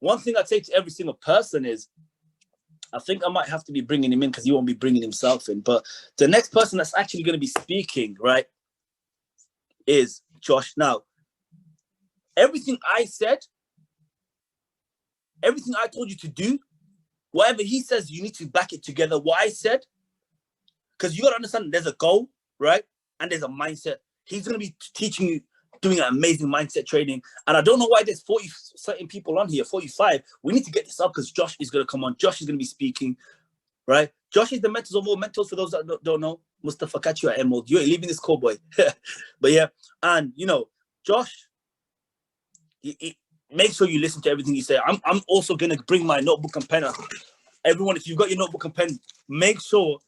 one thing I'd say to every single person is, I think I might have to be bringing him in because he won't be bringing himself in. But the next person that's actually going to be speaking, right, is Josh. Now, everything I said, everything I told you to do, whatever he says, you need to back it together. What I said, because you got to understand there's a goal, right? And there's a mindset. He's going to be teaching you, doing an amazing mindset training. And I don't know why there's 40 certain people on here, 45. We need to get this up because Josh is going to come on. Josh is going to be speaking, right? Josh is the mentors of all mentors. For those that don't know, Mustafa catch you at Emerald. You ain't leaving this call, boy. But yeah, and you know, Josh, make sure you listen to everything you say. I'm also going to bring my notebook and pen. Everyone, if you've got your notebook and pen, make sure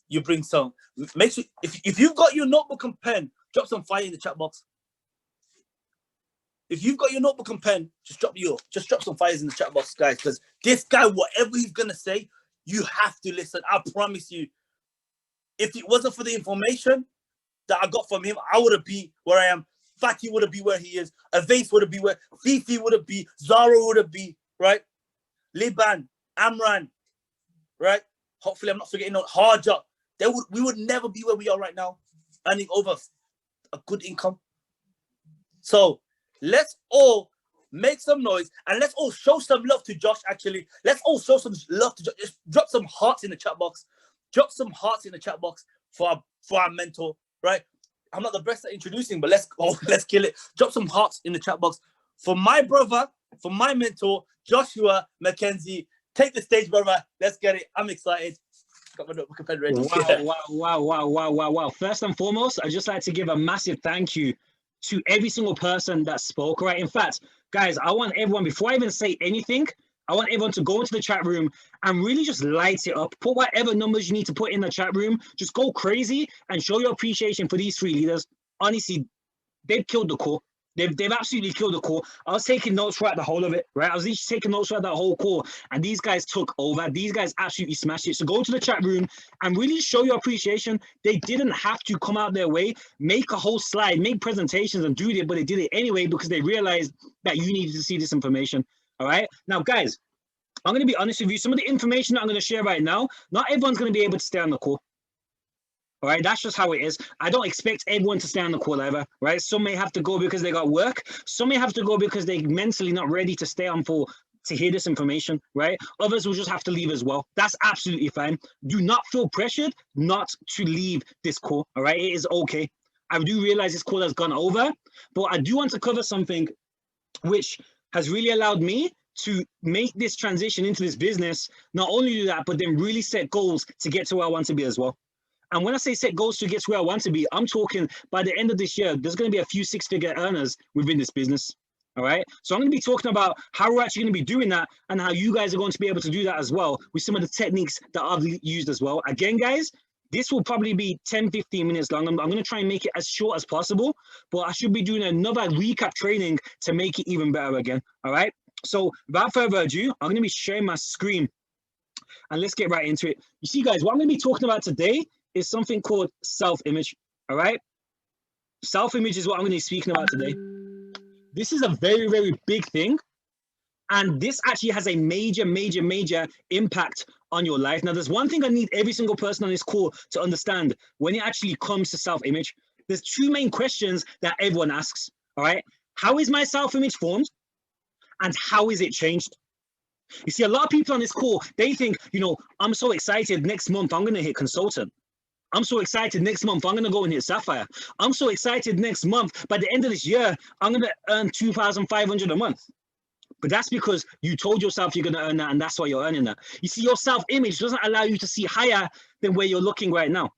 you bring some. Make sure, if you've got your notebook and pen, drop some fire in the chat box. If you've got your notebook and pen, just drop some fires in the chat box, guys. Because this guy, whatever he's gonna say, you have to listen. I promise you. If it wasn't for the information that I got from him, I would have been where I am. Fatih would have been where he is. Avais would have been where Fifi would have been. Zara would have been, right? Liban, Amran, right? Hopefully, I'm not forgetting on Harja. We would never be where we are right now, earning over a good income. So let's all make some noise and let's all show some love to Josh. Actually, let's all show some love to Josh. Just drop some hearts in the chat box. Drop some hearts in the chat box for our mentor, right? I'm not the best at introducing, but let's kill it. Drop some hearts in the chat box for my brother, for my mentor, Joshua Mckenzie. Take the stage, brother. Let's get it. I'm excited. Got my notebook and pen ready. Wow. First and foremost, I'd just like to give a massive thank you to every single person that spoke, right? In fact, guys, I want everyone, before I even say anything, I want everyone to go into the chat room and really just light it up. Put whatever numbers you need to put in the chat room. Just go crazy and show your appreciation for these three leaders. Honestly, they've killed the call. They've absolutely killed the call. I was taking notes throughout the whole of it, right? I was literally taking notes throughout that whole call, and these guys took over. These guys absolutely smashed it. So go to the chat room and really show your appreciation. They didn't have to come out their way, make a whole slide, make presentations and do it, but they did it anyway because they realized that you needed to see this information, all right? Now, guys, I'm going to be honest with you. Some of the information that I'm going to share right now, not everyone's going to be able to stay on the call. All right, that's just how it is. I don't expect everyone to stay on the call ever, right? Some may have to go because they got work. Some may have to go because they're mentally not ready to stay on to hear this information, right? Others will just have to leave as well. That's absolutely fine. Do not feel pressured not to leave this call, all right? It is okay. I do realize this call has gone over, but I do want to cover something which has really allowed me to make this transition into this business. Not only do that, but then really set goals to get to where I want to be as well. And when I say set goals to get to where I want to be, I'm talking by the end of this year, there's going to be a few six-figure earners within this business. All right. So I'm going to be talking about how we're actually going to be doing that and how you guys are going to be able to do that as well with some of the techniques that I've used as well. Again, guys, this will probably be 10, 15 minutes long. I'm going to try and make it as short as possible, but I should be doing another recap training to make it even better again. All right. So without further ado, I'm going to be sharing my screen and let's get right into it. You see, guys, what I'm going to be talking about today is something called self-image, all right? Self-image is what I'm going to be speaking about today. This is a very, very big thing, and this actually has a major impact on your life. Now, there's one thing I need every single person on this call to understand when it actually comes to self-image. There's two main questions that everyone asks, all right? How is my self-image formed, and how is it changed? You see, a lot of people on this call, they think, you know, I'm so excited, next month I'm going to hit consultant. I'm so excited next month, I'm going to go and hit Sapphire. I'm so excited next month, by the end of this year, I'm going to earn $2,500 a month. But that's because you told yourself you're going to earn that, and that's why you're earning that. You see, your self-image doesn't allow you to see higher than where you're looking right now.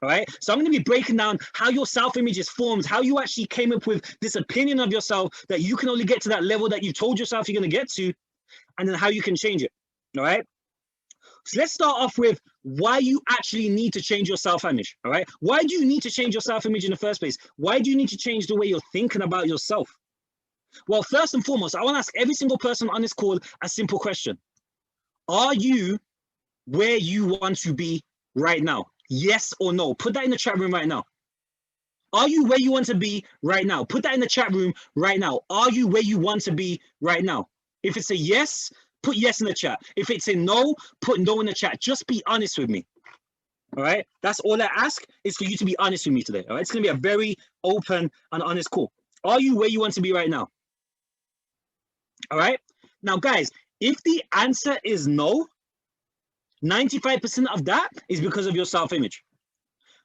All right. So I'm going to be breaking down how your self-image is formed, how you actually came up with this opinion of yourself that you can only get to that level that you told yourself you're going to get to, and then how you can change it. All right. So let's start off with why you actually need to change your self-image, all right? Why do you need to change your self-image in the first place? Why do you need to change the way you're thinking about yourself? Well, first and foremost, I want to ask every single person on this call a simple question. Are you where you want to be right now? Yes or no? Put that in the chat room right now. Are you where you want to be right now? Put that in the chat room right now. Are you where you want to be right now? If it's a yes, put yes in the chat. If it's a no, put no in the chat. Just be honest with me. All right? That's all I ask is for you to be honest with me today. All right? It's going to be a very open and honest call. Are you where you want to be right now? All right? Now, guys, if the answer is no, 95% of that is because of your self-image.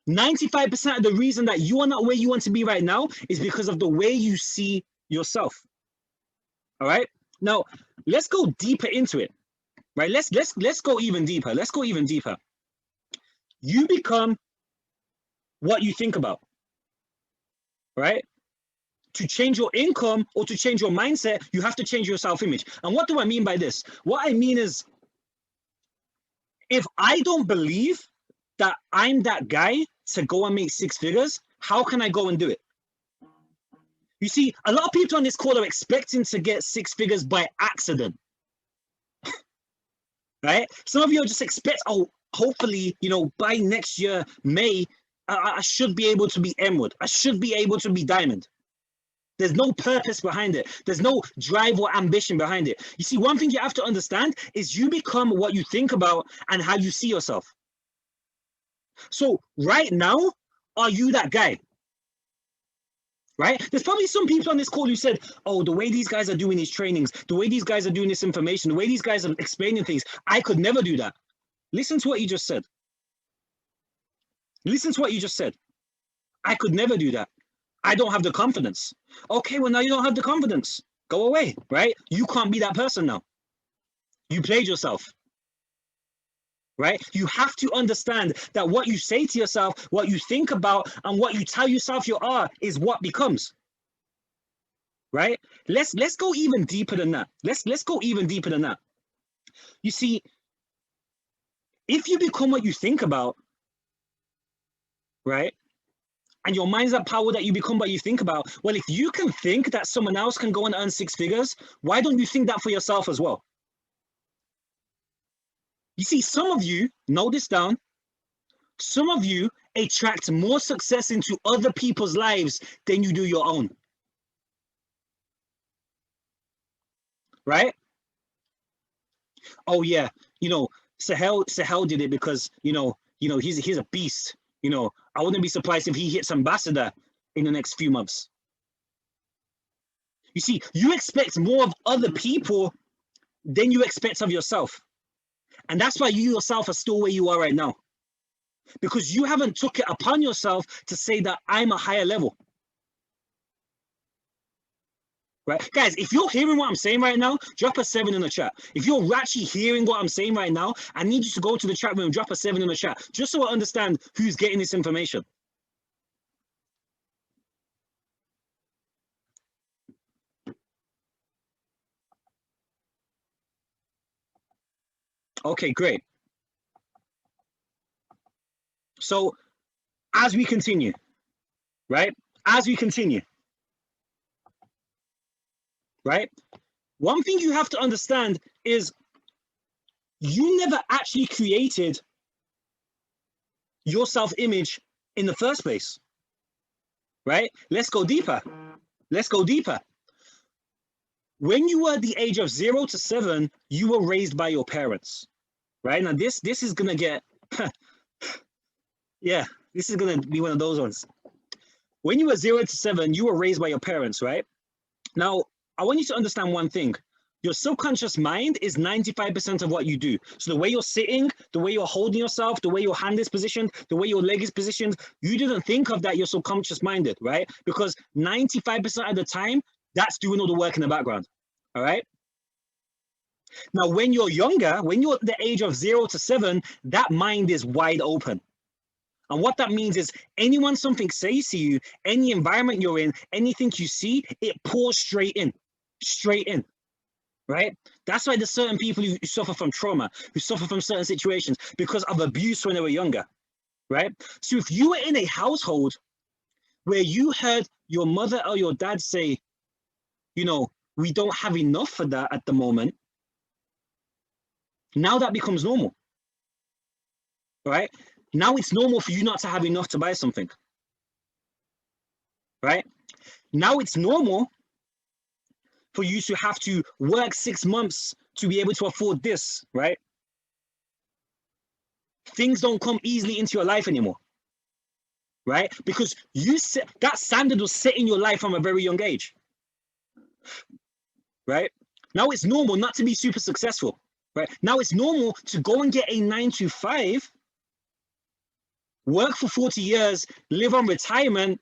95% of the reason that you are not where you want to be right now is because of the way you see yourself. All right? Now, let's go deeper into it. Right? Let's go even deeper. Let's go even deeper. You become what you think about. Right? To change your income or to change your mindset, you have to change your self-image. And what do I mean by this? What I mean is, if I don't believe that I'm that guy to go and make 6 figures, how can I go and do it? You see, a lot of people on this call are expecting to get 6 figures by accident. Right? Some of you just expect, oh, hopefully, you know, by next year, May, I should be able to be Emerald. I should be able to be Diamond. There's no purpose behind it. There's no drive or ambition behind it. You see, one thing you have to understand is you become what you think about and how you see yourself. So right now, are you that guy? Right? There's probably some people on this call who said, oh, the way these guys are doing these trainings, the way these guys are doing this information, the way these guys are explaining things, I could never do that. Listen to what you just said. Listen to what you just said. I could never do that. I don't have the confidence. Okay, well, now you don't have the confidence. Go away, right? You can't be that person now. You played yourself. Right? You have to understand that what you say to yourself, what you think about, and what you tell yourself you are is what becomes. Right? Let's go even deeper than that. Let's go even deeper than that. You see, if you become what you think about, right? And your mind's that power that you become what you think about. Well, if you can think that someone else can go and earn 6 figures, why don't you think that for yourself as well? You see, some of you, note this down, some of you attract more success into other people's lives than you do your own. Right? Oh yeah, you know, Sahel did it because, you know, he's a beast. You know, I wouldn't be surprised if he hits ambassador in the next few months. You see, you expect more of other people than you expect of yourself. And that's why you yourself are still where you are right now. Because you haven't took it upon yourself to say that I'm a higher level. Right? Guys, if you're hearing what I'm saying right now, drop a 7 in the chat. If you're actually hearing what I'm saying right now, I need you to go to the chat room, drop a 7 in the chat, just so I understand who's getting this information. Okay, great. So as we continue, right? As we continue, right? One thing you have to understand is you never actually created your self-image in the first place, right? Let's go deeper. Let's go deeper. When you were the age of 0 to 7, you were raised by your parents, right? Now this is gonna get, yeah, this is gonna be one of those ones. When you were 0 to 7, you were raised by your parents, right? Now, I want you to understand one thing. Your subconscious mind is 95% of what you do. So the way you're sitting, the way you're holding yourself, the way your hand is positioned, the way your leg is positioned, you didn't think of that, you're subconscious minded, right? Because 95% of the time, that's doing all the work in the background, all right? Now, when you're younger, when you're at the age of 0 to 7, that mind is wide open. And what that means is something says to you, any environment you're in, anything you see, it pours straight in, right? That's why there's certain people who suffer from trauma, who suffer from certain situations because of abuse when they were younger, right? So if you were in a household where you heard your mother or your dad say, you know, we don't have enough for that at the moment, now that becomes normal, right? Now it's normal for you not to have enough to buy something, right? Now it's normal for you to have to work 6 months to be able to afford this, right? Things don't come easily into your life anymore, right? Because that standard was set in your life from a very young age, right? Now it's normal not to be super successful, right? Now it's normal to go and get a 9 to 5, work for 40 years, live on retirement,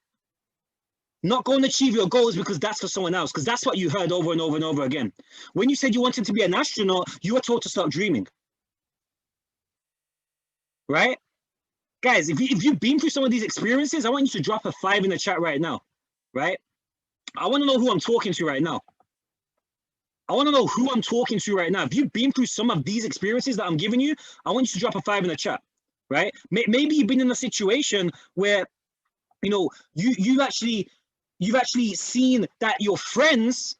not go and achieve your goals because that's for someone else, because that's what you heard over and over and over again. When you said you wanted to be an astronaut, you were told to stop dreaming, right? Guys, if you've been through some of these experiences, I want you to drop a 5 in the chat right now, right? I want to know who I'm talking to right now. I want to know who I'm talking to right now. If you've been through some of these experiences that I'm giving you, I want you to drop a 5 in the chat, right? Maybe you've been in a situation where, you know, you've actually seen that your friends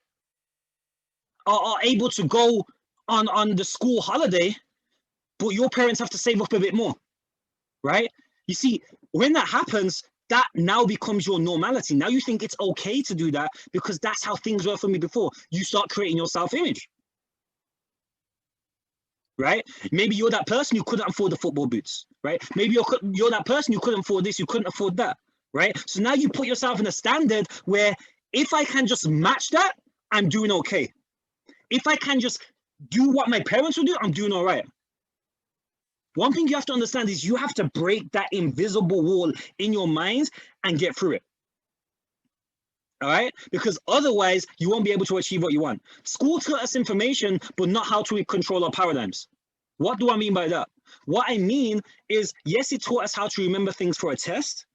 are able to go on the school holiday, but your parents have to save up a bit more, right? You see, when that happens, that now becomes your normality. Now you think it's okay to do that because that's how things were for me before. You start creating your self-image, right? Maybe you're that person who couldn't afford the football boots, right? Maybe you're that person who couldn't afford this, you couldn't afford that, right? So now you put yourself in a standard where if I can just match that, I'm doing okay. If I can just do what my parents would do, I'm doing all right. One thing you have to understand is you have to break that invisible wall in your mind and get through it. All right? Because otherwise, you won't be able to achieve what you want. School taught us information, but not how to control our paradigms. What do I mean by that? What I mean is, yes, it taught us how to remember things for a test.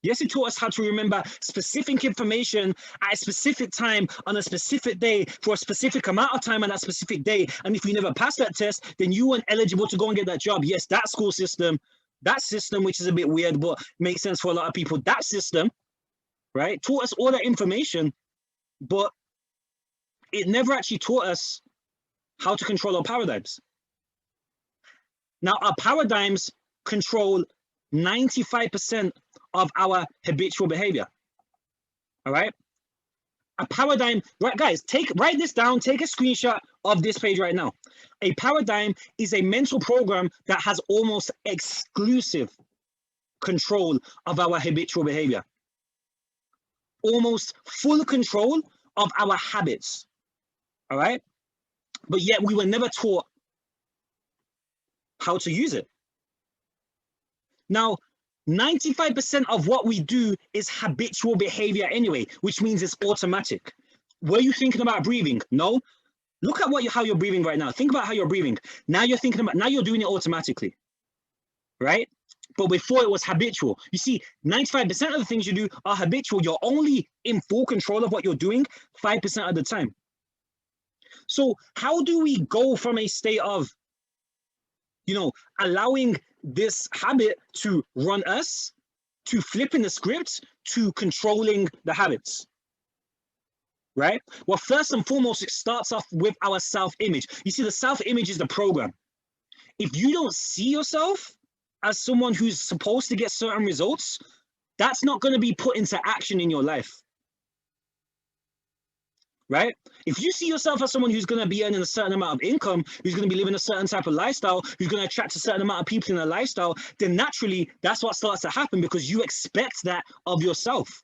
Yes, it taught us how to remember specific information at a specific time on a specific day for a specific amount of time on that specific day. And if you never passed that test, then you weren't eligible to go and get that job. Yes, that school system, which is a bit weird, but makes sense for a lot of people, that system, right, taught us all that information, but it never actually taught us how to control our paradigms. Now, our paradigms control 95% of our habitual behavior. All right. A paradigm, right, guys, write this down, take a screenshot of this page right now. A paradigm is a mental program that has almost exclusive control of our habitual behavior. Almost full control of our habits. All right. But yet we were never taught how to use it. Now, 95% of what we do is habitual behavior anyway, which means it's automatic. Were you thinking about breathing? No. Look at how you're breathing right now. Think about how you're breathing. Now you're doing it automatically, right? But before it was habitual. You see, 95% of the things you do are habitual. You're only in full control of what you're doing 5% of the time. So how do we go from a state of, allowing this habit to run us, to flipping the script, to controlling the habits, right? Well, first and foremost, it starts off with our self-image. You see, the self-image is the program. If you don't see yourself as someone who's supposed to get certain results, that's not going to be put into action in your life, right? If you see yourself as someone who's going to be earning a certain amount of income, who's going to be living a certain type of lifestyle, who's going to attract a certain amount of people in a lifestyle, then naturally that's what starts to happen because you expect that of yourself.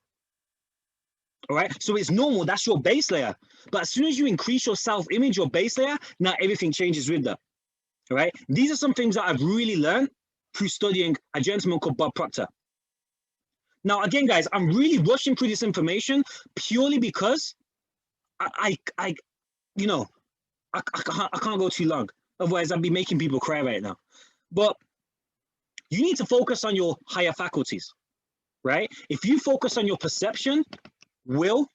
All right. So it's normal. That's your base layer. But as soon as you increase your self-image, your base layer, now everything changes with that. All right. These are some things that I've really learned through studying a gentleman called Bob Proctor. Now, again, guys, I'm really rushing through this information purely because I can't go too long. Otherwise, I'd be making people cry right now. But you need to focus on your higher faculties, right? If you focus on your perception, will,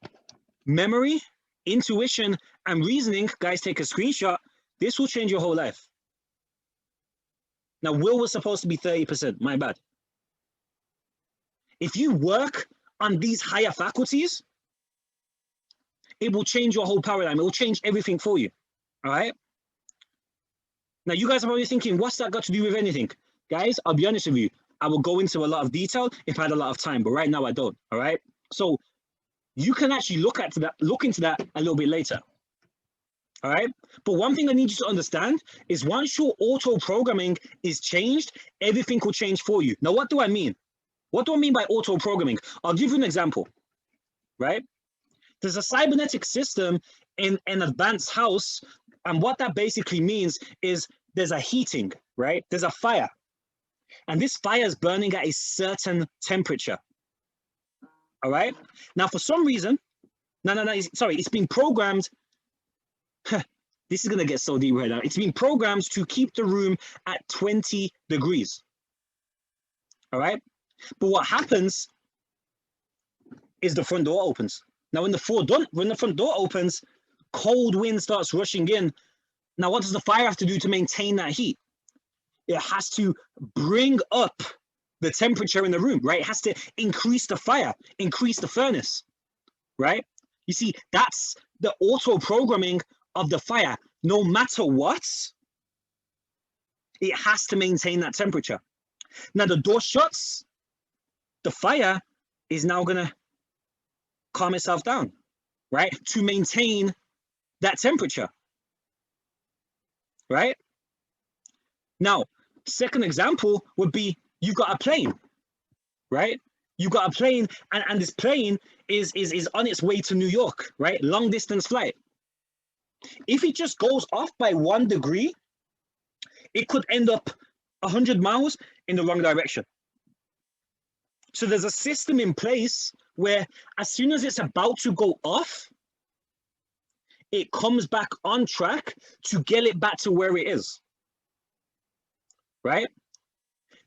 memory, intuition, and reasoning, guys, take a screenshot. This will change your whole life. Now, will was supposed to be 30%. My bad. If you work on these higher faculties, it will change your whole paradigm. It will change everything for you. All right. Now, you guys are probably thinking, what's that got to do with anything? Guys, I'll be honest with you. I will go into a lot of detail if I had a lot of time, but right now I don't. All right. So you can actually look into that a little bit later. All right. But one thing I need you to understand is once your auto programming is changed, everything will change for you. Now, what do I mean? What do I mean by auto programming? I'll give you an example, right? There's a cybernetic system in an advanced house. And what that basically means is there's a heating, right? There's a fire. And this fire is burning at a certain temperature. All right. Now, for some reason, sorry, it's been programmed. This is going to get so deep right now. It's been programmed to keep the room at 20 degrees. All right. But what happens is the front door opens. Now, when the front door opens, cold wind starts rushing in. Now, what does the fire have to do to maintain that heat? It has to bring up the temperature in the room, right? It has to increase the fire, increase the furnace, right? You see, that's the auto programming of the fire. No matter what, it has to maintain that temperature. Now, the door shuts, the fire is now going to calm itself down, right? To maintain that temperature, right? Now, second example would be you've got a plane, right? You've got a plane, and this plane is on its way to New York, right? Long distance flight. If it just goes off by 1 degree, it could end up 100 miles in the wrong direction. So there's a system in place where as soon as it's about to go off, it comes back on track to get it back to where it is, right?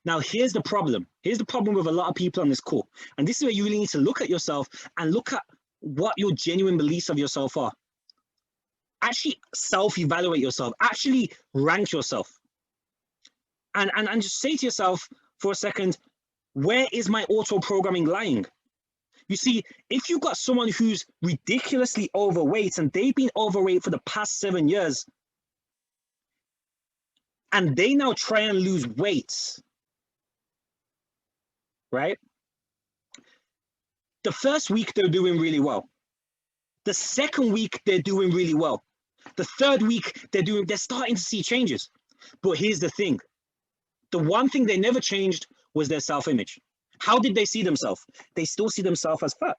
Now, here's the problem. Here's the problem with a lot of people on this call. And this is where you really need to look at yourself and look at what your genuine beliefs of yourself are. Actually self-evaluate yourself. Actually rank yourself. And just say to yourself for a second, where is my auto-programming lying? You see, if you've got someone who's ridiculously overweight and they've been overweight for the past 7 years, and they now try and lose weight, right? The first week, they're doing really well. The second week, they're doing really well. The third week, they're starting to see changes. But here's the thing. The one thing they never changed was their self-image. How did they see themselves? They still see themselves as fat.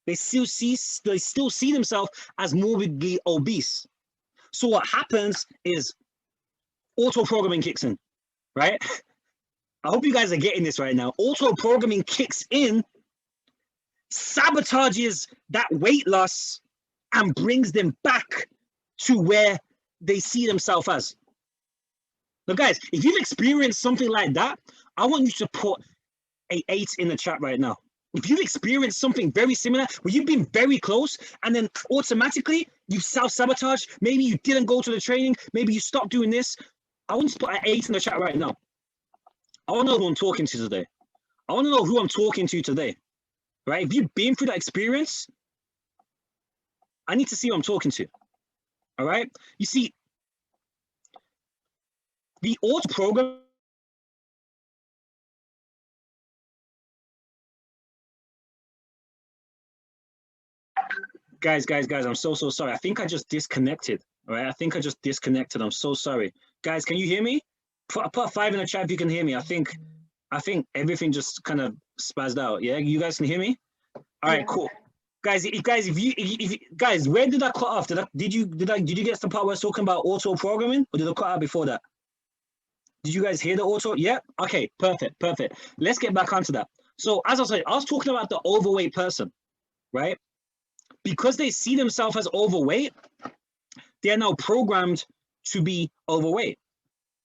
They still see themselves as morbidly obese. So what happens is auto-programming kicks in, right? I hope you guys are getting this right now. Auto-programming kicks in, sabotages that weight loss, and brings them back to where they see themselves as. Now, guys, if you've experienced something like that, I want you to put an 8 in the chat right now. If you've experienced something very similar, where you've been very close, and then automatically you've self-sabotaged, maybe you didn't go to the training, maybe you stopped doing this, I want you to put an 8 in the chat right now. I want to know who I'm talking to today. I want to know who I'm talking to today, right? If you've been through that experience, I need to see who I'm talking to, all right? You see, the auto program guys, I'm so sorry. I think I just disconnected, all right? I think I just disconnected. I'm so sorry. Guys, can you hear me? Put a 5 in the chat if you can hear me. I think everything just kind of spazzed out. Yeah, you guys can hear me? All right, yeah. Cool. Guys, guys, where did I cut off? Did you get to the part where I was talking about auto programming, or did I cut out before that? Did you guys hear the auto? Yeah. Okay. Perfect. Let's get back onto that. So as I said, I was talking about the overweight person, right? Because they see themselves as overweight, they are now programmed to be overweight.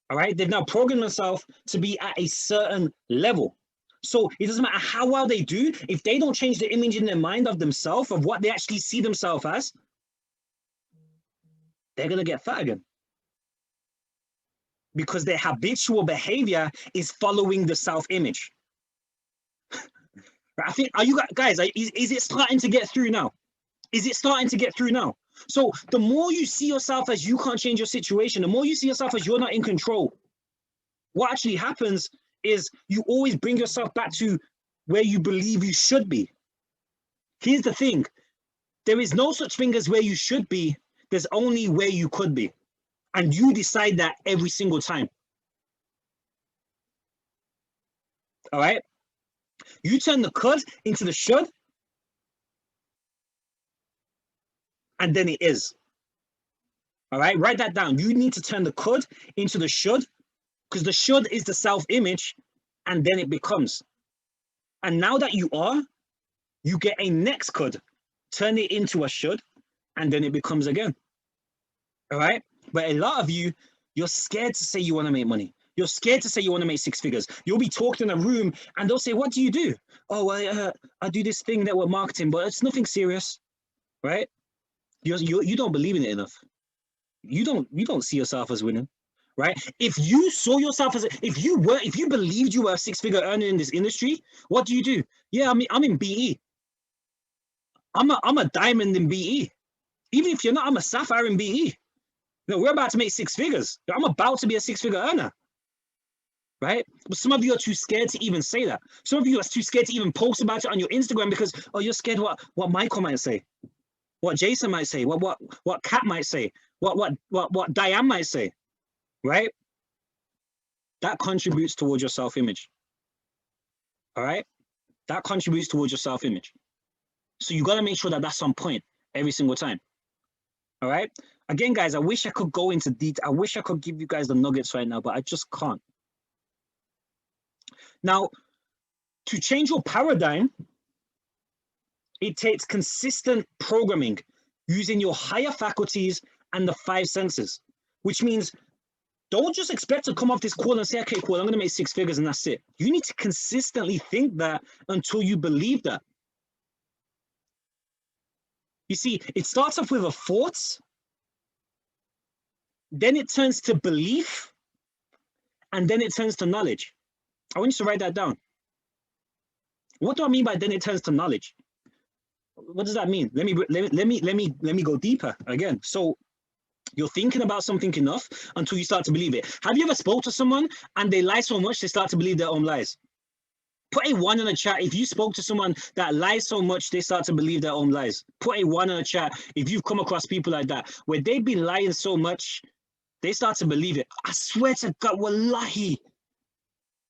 All right. They've now programmed themselves to be at a certain level. So it doesn't matter how well they do, if they don't change the image in their mind of themselves, of what they actually see themselves as, they're going to get fat again. Because their habitual behavior is following the self-image. I think, are you guys, is it starting to get through now? Is it starting to get through now? So the more you see yourself as you can't change your situation, the more you see yourself as you're not in control, what actually happens is you always bring yourself back to where you believe you should be. Here's the thing. There is no such thing as where you should be. There's only where you could be. And you decide that every single time. All right? You turn the could into the should, and then it is. All right? Write that down. You need to turn the could into the should, because the should is the self-image, and then it becomes. And now that you are, you get a next could. Turn it into a should, and then it becomes again. All right? But a lot of you, you're scared to say you want to make money. You're scared to say you want to make six figures. You'll be talking in a room and they'll say, what do you do? Oh, I do this thing that we're marketing, but it's nothing serious, right? You don't believe in it enough. You don't see yourself as winning, right? If you saw yourself as if you believed you were a six-figure earner in this industry, what do you do? Yeah, I'm in BE. I'm a diamond in BE. Even if you're not, I'm a sapphire in BE. No, we're about to make six figures. I'm about to be a six-figure earner. Right? But some of you are too scared to even say that. Some of you are too scared to even post about it on your Instagram because, oh, you're scared what Michael might say, what Jason might say, what Kat might say, what Diane might say, right? That contributes towards your self-image. All right? That contributes towards your self-image. So you got to make sure that that's on point every single time. All right? Again, guys, I wish I could go into detail. I wish I could give you guys the nuggets right now, but I just can't. Now, to change your paradigm, it takes consistent programming using your higher faculties and the five senses, which means don't just expect to come off this call and say, okay, cool, I'm going to make six figures and that's it. You need to consistently think that until you believe that. You see, it starts off with a thought, then it turns to belief, and then it turns to knowledge. I want you to write that down. What do I mean by then it turns to knowledge? What does that mean? Let me go deeper again. So you're thinking about something enough until you start to believe it. Have you ever spoke to someone and they lie so much they start to believe their own lies? Put a 1 in the chat if you spoke to someone that lies so much they start to believe their own lies. Put a 1 in the chat if you've come across people like that, where they've been lying so much they start to believe it. I swear to God, wallahi,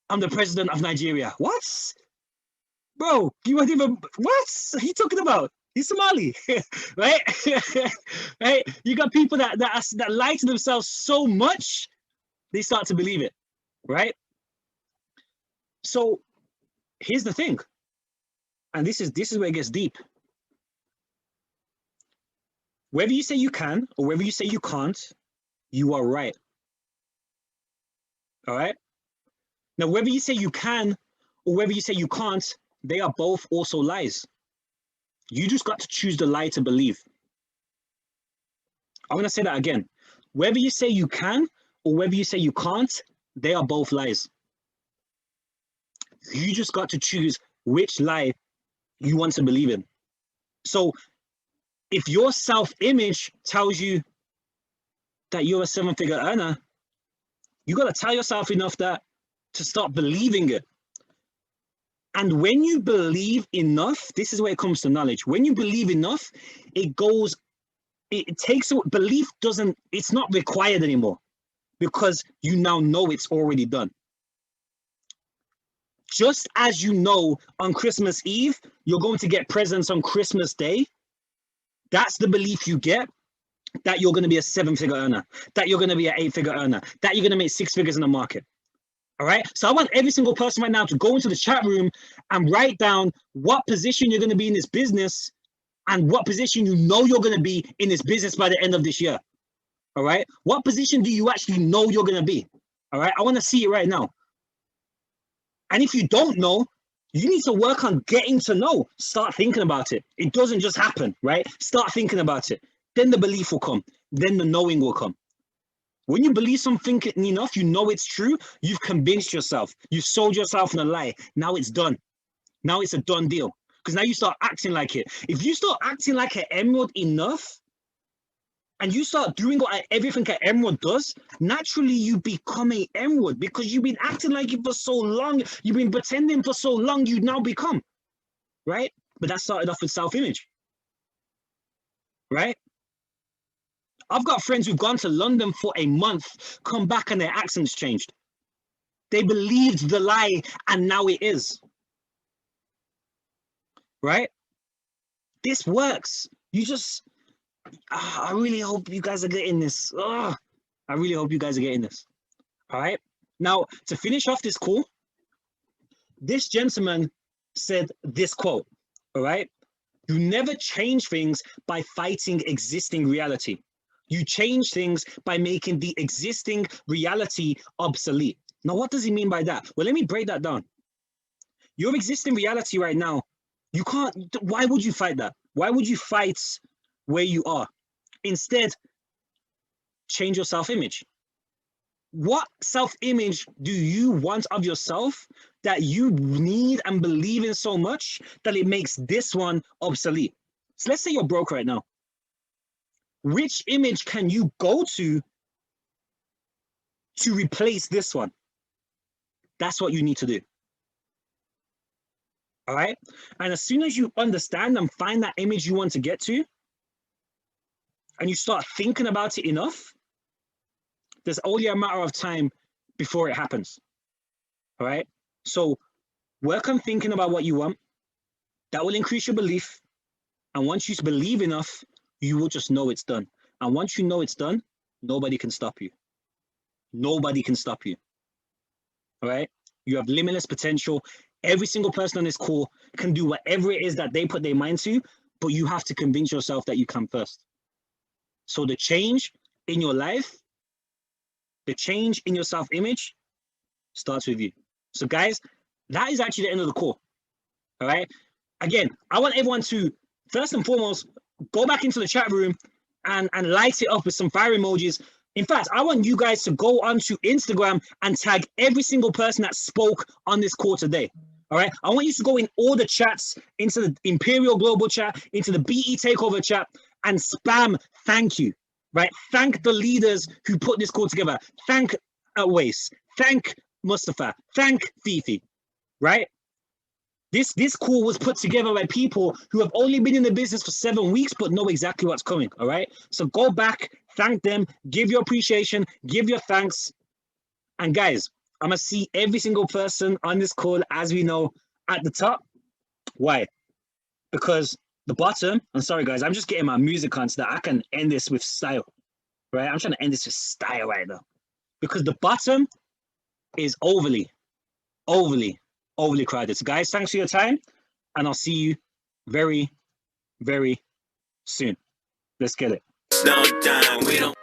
I'm the president of Nigeria. What? Bro, you weren't even, what are you talking about? He's Somali, right? Right? You got people that lie to themselves so much, they start to believe it, right? So here's the thing, and this is where it gets deep. Whether you say you can or whether you say you can't, you are right. All right? Now, whether you say you can or whether you say you can't, they are both also lies. You just got to choose the lie to believe. I'm going to say that again. Whether you say you can or whether you say you can't, they are both lies. You just got to choose which lie you want to believe in. So if your self-image tells you that you're a seven-figure earner, you got to tell yourself enough that to start believing it. And when you believe enough, this is where it comes to knowledge. When you believe enough, it takes, belief doesn't, it's not required anymore because you now know it's already done. Just as you know on Christmas Eve, you're going to get presents on Christmas Day, that's the belief you get that you're going to be a seven-figure earner, that you're going to be an eight-figure earner, that you're going to make six figures in the market. All right. So I want every single person right now to go into the chat room and write down what position you're going to be in this business and what position you know you're going to be in this business by the end of this year. All right. What position do you actually know you're going to be? All right. I want to see it right now. And if you don't know, you need to work on getting to know. Start thinking about it. It doesn't just happen, right? Start thinking about it. Then the belief will come. Then the knowing will come. When you believe something enough, you know it's true, you've convinced yourself. You've sold yourself in a lie. Now it's done. Now it's a done deal. Because now you start acting like it. If you start acting like an emerald enough, and you start doing everything an emerald does, naturally you become an emerald because you've been acting like it for so long. You've been pretending for so long, you now become, right? But that started off with self-image, right? I've got friends who've gone to London for a month, come back and their accents changed. They believed the lie and now it is. Right? This works. You just, I really hope you guys are getting this. I really hope you guys are getting this. All right? Now, to finish off this call, this gentleman said this quote, all right? You never change things by fighting existing reality. You change things by making the existing reality obsolete. Now, what does he mean by that? Well, let me break that down. Your existing reality right now, you can't, why would you fight that? Why would you fight where you are? Instead, change your self-image. What self-image do you want of yourself that you need and believe in so much that it makes this one obsolete? So let's say you're broke right now. Which image can you go to replace this one? That's what you need to do. All right? And as soon as you understand and find that image you want to get to, and you start thinking about it enough, there's only a matter of time before it happens. All right? So work on thinking about what you want. That will increase your belief. And once you believe enough, you will just know it's done. And once you know it's done, nobody can stop you. Nobody can stop you. All right? You have limitless potential. Every single person on this call can do whatever it is that they put their mind to, but you have to convince yourself that you can first. So the change in your life, the change in your self-image starts with you. So guys, that is actually the end of the call. All right? Again, I want everyone to, first and foremost, go back into the chat room and light it up with some fire emojis. In fact, I want you guys to go onto Instagram and tag every single person that spoke on this call today. All right? I want you to go in all the chats, into the Imperial Global chat, into the BE Takeover chat, and spam thank you. Right? Thank the leaders who put this call together. Thank Awais. Thank Mustafa. Thank Fifi. Right? This call was put together by people who have only been in the business for 7 weeks, but know exactly what's coming, all right? So go back, thank them, give your appreciation, give your thanks. And guys, I'm going to see every single person on this call, as we know, at the top. Why? Because the bottom, I'm sorry, guys, I'm just getting my music on so that I can end this with style, right? I'm trying to end this with style right now. Because the bottom is overly crowded. So guys, thanks for your time, and I'll see you very, very soon. Let's get it. No time, we don't.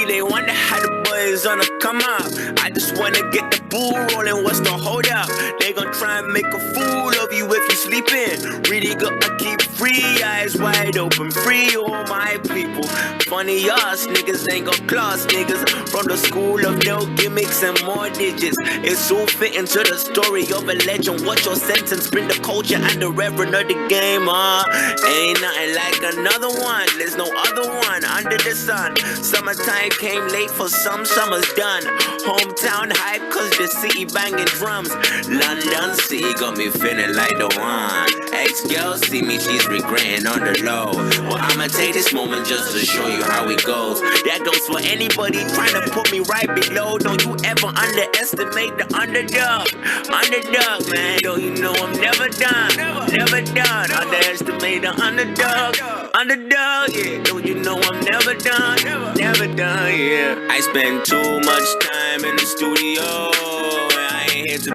They wonder how the boys on the come up. I just wanna get the ball rolling. What's the hold up? They gon' try and make a fool of you if you sleeping. Really gotta keep free, eyes wide open, free all my people. Funny ass niggas ain't got class niggas from the school of no gimmicks and more digits. It's all fitting to the story of a legend. What's your sentence? Bring the culture and the reverend of the game, ain't nothing like another one. There's no other one under the sun. Summertime came late for some, summer's done. Hometown hype cause the city banging drums. London city got me feeling like the one. Ex-girl see me, she's regretting on the low. Well, I'ma take this moment just to show you how it goes. That goes for anybody trying to put me right below. Don't you ever underestimate the underdog. Underdog, man. Yo, you know I'm never done. Never done. Underestimate the underdog. Underdog, yeah. Don't you know I'm never done. Never done, yeah. I spend too much time in the studio. I ain't here to